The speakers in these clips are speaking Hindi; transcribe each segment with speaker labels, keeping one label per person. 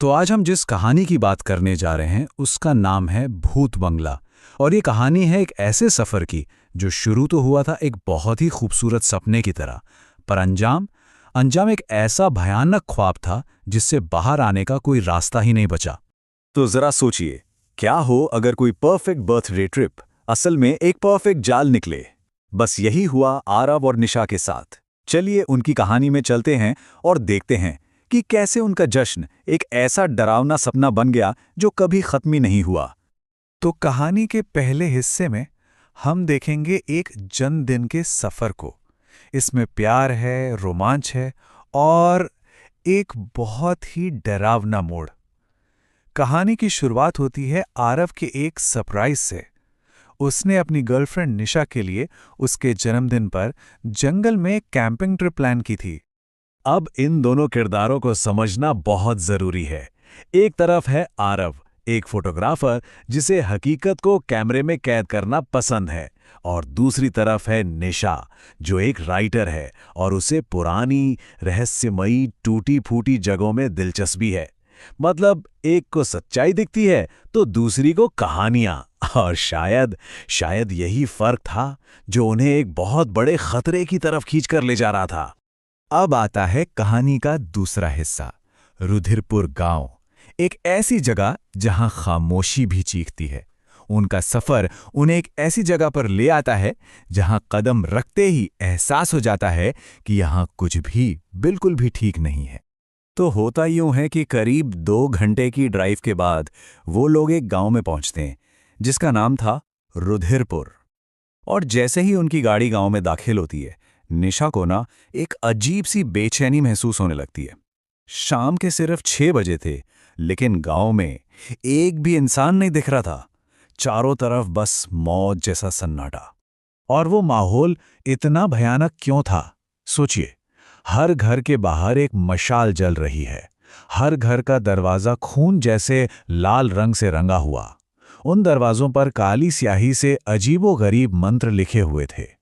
Speaker 1: तो आज हम जिस कहानी की बात करने जा रहे हैं उसका नाम है भूत बंगला। और ये कहानी है एक ऐसे सफ़र की जो शुरू तो हुआ था एक बहुत ही खूबसूरत सपने की तरह, पर अंजाम अंजाम एक ऐसा भयानक ख्वाब था जिससे बाहर आने का कोई रास्ता ही नहीं बचा।
Speaker 2: तो जरा सोचिए, क्या हो अगर कोई परफेक्ट बर्थडे ट्रिप असल में एक परफेक्ट जाल निकले। बस यही हुआ आरव और निशा के साथ। चलिए उनकी कहानी में चलते हैं और देखते हैं कि कैसे उनका जश्न एक ऐसा डरावना सपना बन गया जो कभी खत्म ही नहीं हुआ।
Speaker 3: तो कहानी के पहले हिस्से में हम देखेंगे एक जन्मदिन के सफर को। इसमें प्यार है, रोमांच है और एक बहुत ही डरावना मोड़। कहानी की शुरुआत होती है आरव के एक सरप्राइज से। उसने अपनी गर्लफ्रेंड निशा के लिए उसके जन्मदिन पर जंगल में एक कैंपिंग ट्रिप प्लान की थी।
Speaker 2: अब इन दोनों किरदारों को समझना बहुत जरूरी है। एक तरफ है आरव, एक फोटोग्राफर जिसे हकीकत को कैमरे में कैद करना पसंद है, और दूसरी तरफ है निशा, जो एक राइटर है और उसे पुरानी, रहस्यमयी, टूटी-फूटी जगहों में दिलचस्पी है। मतलब एक को सच्चाई दिखती है तो दूसरी को कहानियां। और शायद शायद यही फर्क था जो उन्हें एक बहुत बड़े खतरे की तरफ खींचकर ले जा रहा था।
Speaker 3: अब आता है कहानी का दूसरा हिस्सा, रुधिरपुर गांव, एक ऐसी जगह जहां खामोशी भी चीखती है। उनका सफर उन्हें एक ऐसी जगह पर ले आता है जहां कदम रखते ही एहसास हो जाता है कि यहां कुछ भी, बिल्कुल भी ठीक नहीं है।
Speaker 2: तो होता यूं है कि करीब 2 घंटे की ड्राइव के बाद वो लोग एक गांव में पहुंचते हैं जिसका नाम था रुधिरपुर। और जैसे ही उनकी गाड़ी गांव में दाखिल होती है, निशा को ना एक अजीब सी बेचैनी महसूस होने लगती है। शाम के सिर्फ 6 बजे थे, लेकिन गांव में एक भी इंसान नहीं दिख रहा था। चारों तरफ बस मौत जैसा सन्नाटा।
Speaker 3: और वो माहौल इतना भयानक क्यों था? सोचिए, हर घर के बाहर एक मशाल जल रही है। हर घर का दरवाजा खून जैसे लाल रंग से रंगा हुआ। उन दरवाजों पर काली स्याही से अजीबोगरीब मंत्र लिखे हुए थे।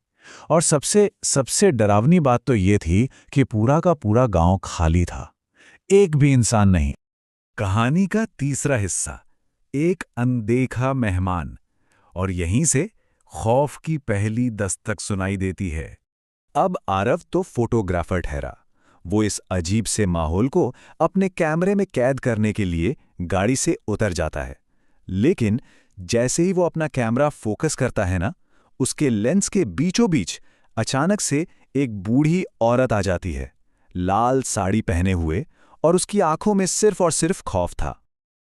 Speaker 3: और सबसे सबसे डरावनी बात तो ये थी कि पूरा का पूरा गांव खाली था, एक भी इंसान नहीं।
Speaker 2: कहानी का तीसरा हिस्सा, एक अनदेखा मेहमान। और यहीं से खौफ की पहली दस्तक सुनाई देती है। अब आरव तो फोटोग्राफर ठहरा। वो इस अजीब से माहौल को अपने कैमरे में कैद करने के लिए गाड़ी से उतर जाता है। लेकिन जैसे ही वो अपना कैमरा फोकस करता है ना, उसके लेंस के बीचों बीच अचानक से एक बूढ़ी औरत आ जाती है, लाल साड़ी पहने हुए, और उसकी आंखों में सिर्फ और सिर्फ खौफ था।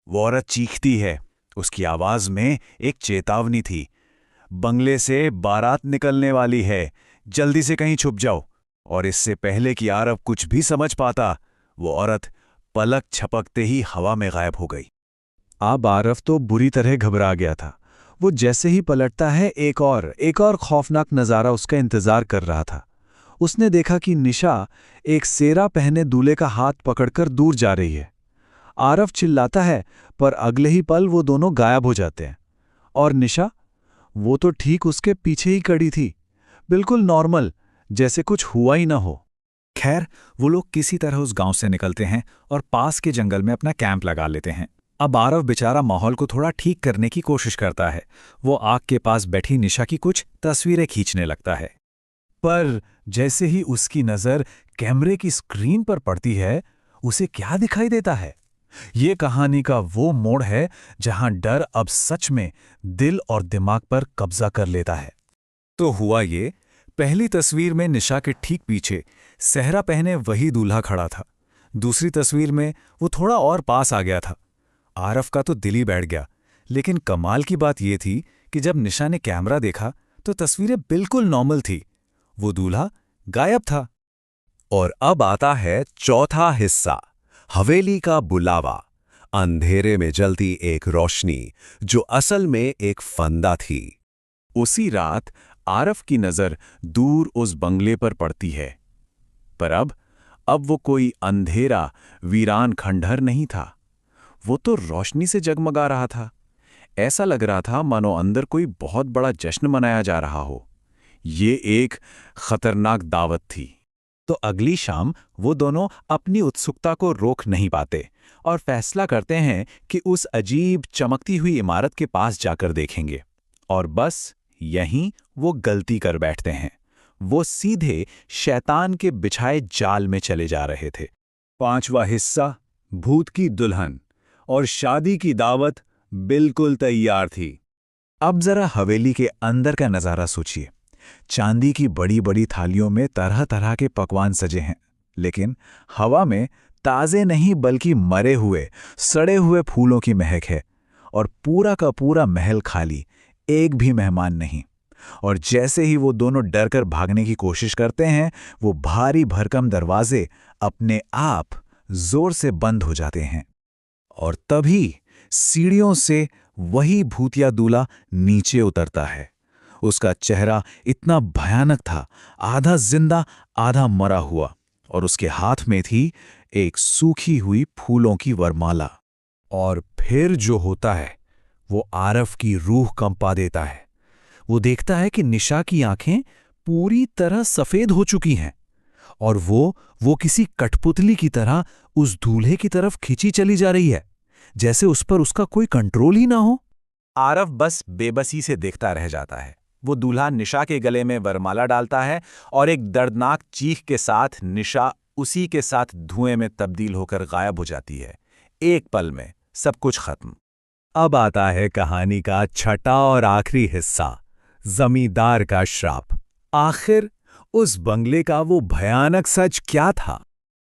Speaker 2: वो औरत चीखती है। उसकी आवाज में एक चेतावनी थी, बंगले से बारात निकलने वाली है, जल्दी से कहीं छुप जाओ। और इससे पहले कि आरव कुछ भी समझ पाता, वो औरत पलक झपकते ही हवा में गायब हो गई।
Speaker 3: अब आरव तो बुरी तरह घबरा गया था। वो जैसे ही पलटता है, एक और खौफनाक नज़ारा उसका इंतजार कर रहा था। उसने देखा कि निशा एक सेरा पहने दूल्हे का हाथ पकड़कर दूर जा रही है। आरव चिल्लाता है, पर अगले ही पल वो दोनों गायब हो जाते हैं। और निशा, वो तो ठीक उसके पीछे ही खड़ी थी, बिल्कुल नॉर्मल, जैसे कुछ हुआ ही ना हो।
Speaker 2: खैर, वो लोग किसी तरह उस गांव से निकलते हैं और पास के जंगल में अपना कैंप लगा लेते हैं। अब आरव बेचारा माहौल को थोड़ा ठीक करने की कोशिश करता है। वो आग के पास बैठी निशा की कुछ तस्वीरें खींचने लगता है।
Speaker 3: पर जैसे ही उसकी नज़र कैमरे की स्क्रीन पर पड़ती है, उसे क्या दिखाई देता है? ये कहानी का वो मोड़ है जहां डर अब सच में दिल और दिमाग पर कब्जा कर लेता है।
Speaker 2: तो हुआ ये, पहली तस्वीर में निशा के ठीक पीछे सेहरा पहने वही दूल्हा खड़ा था। दूसरी तस्वीर में वो थोड़ा और पास आ गया था। आरव का तो दिल ही बैठ गया। लेकिन कमाल की बात यह थी कि जब निशा ने कैमरा देखा तो तस्वीरें बिल्कुल नॉर्मल थी। वो दूल्हा गायब था। और अब आता है चौथा हिस्सा, हवेली का बुलावा। अंधेरे में जलती एक रोशनी जो असल में एक फंदा थी। उसी रात आरव की नज़र दूर उस बंगले पर पड़ती है। पर अब वो कोई अंधेरा वीरान खंडहर नहीं था। वो तो रोशनी से जगमगा रहा था। ऐसा लग रहा था मानो अंदर कोई बहुत बड़ा जश्न मनाया जा रहा हो। ये एक खतरनाक दावत थी। तो अगली शाम वो दोनों अपनी उत्सुकता को रोक नहीं पाते और फैसला करते हैं कि उस अजीब चमकती हुई इमारत के पास जाकर देखेंगे। और बस यहीं वो गलती कर बैठते हैं। वो सीधे शैतान के बिछाए जाल में चले जा रहे थे।
Speaker 1: 5वां हिस्सा, भूत की दुल्हन। और शादी की दावत बिल्कुल तैयार थी।
Speaker 2: अब जरा हवेली के अंदर का नज़ारा सोचिए। चांदी की बड़ी बड़ी थालियों में तरह तरह के पकवान सजे हैं, लेकिन हवा में ताज़े नहीं बल्कि मरे हुए, सड़े हुए फूलों की महक है। और पूरा का पूरा महल खाली, एक भी मेहमान नहीं। और जैसे ही वो दोनों डरकर भागने की कोशिश करते हैं, वो भारी भरकम दरवाजे अपने आप जोर से बंद हो जाते हैं। और तभी सीढ़ियों से वही भूतिया दूल्हा नीचे उतरता है। उसका चेहरा इतना भयानक था, आधा जिंदा आधा मरा हुआ, और उसके हाथ में थी एक सूखी हुई फूलों की वरमाला।
Speaker 1: और फिर जो होता है वो आरव की रूह कंपा देता है। वो देखता है कि निशा की आंखें पूरी तरह सफेद हो चुकी हैं और वो किसी कठपुतली की तरह उस दूल्हे की तरफ खींची चली जा रही है, जैसे उस पर उसका कोई कंट्रोल ही ना हो।
Speaker 2: आरव बस बेबसी से देखता रह जाता है। वो दूल्हा निशा के गले में वरमाला डालता है और एक दर्दनाक चीख के साथ निशा उसी के साथ धुएं में तब्दील होकर गायब हो जाती है। एक पल में सब कुछ खत्म।
Speaker 1: अब आता है कहानी का छठा और आखिरी हिस्सा, जमींदार का श्राप। आखिर उस बंगले का वो भयानक सच क्या था?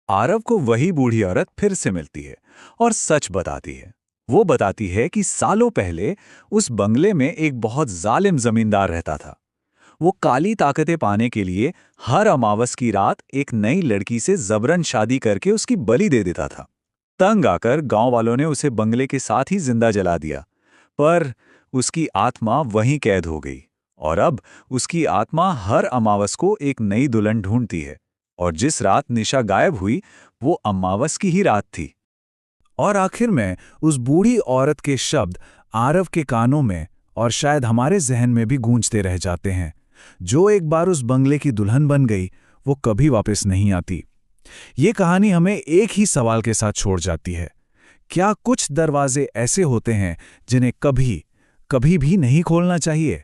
Speaker 2: आरव को वही बूढ़ी औरत फिर से मिलती है और सच बताती है। वो बताती है कि सालों पहले उस बंगले में एक बहुत जालिम जमींदार रहता था। वो काली ताकतें पाने के लिए हर अमावस की रात एक नई लड़की से जबरन शादी करके उसकी बलि दे देता था। तंग आकर गांव वालों ने उसे बंगले के साथ ही जिंदा जला दिया, पर उसकी आत्मा वहीं कैद हो गई और अब उसकी आत्मा हर अमावस को एक नई दुल्हन ढूंढती है। और जिस रात निशा गायब हुई वो अमावस की ही रात थी।
Speaker 1: और आखिर में उस बूढ़ी औरत के शब्द आरव के कानों में और शायद हमारे जहन में भी गूंजते रह जाते हैं, जो एक बार उस बंगले की दुल्हन बन गई वो कभी वापस नहीं आती। ये कहानी हमें एक ही सवाल के साथ छोड़ जाती है, क्या कुछ दरवाजे ऐसे होते हैं जिन्हें कभी भी नहीं खोलना चाहिए?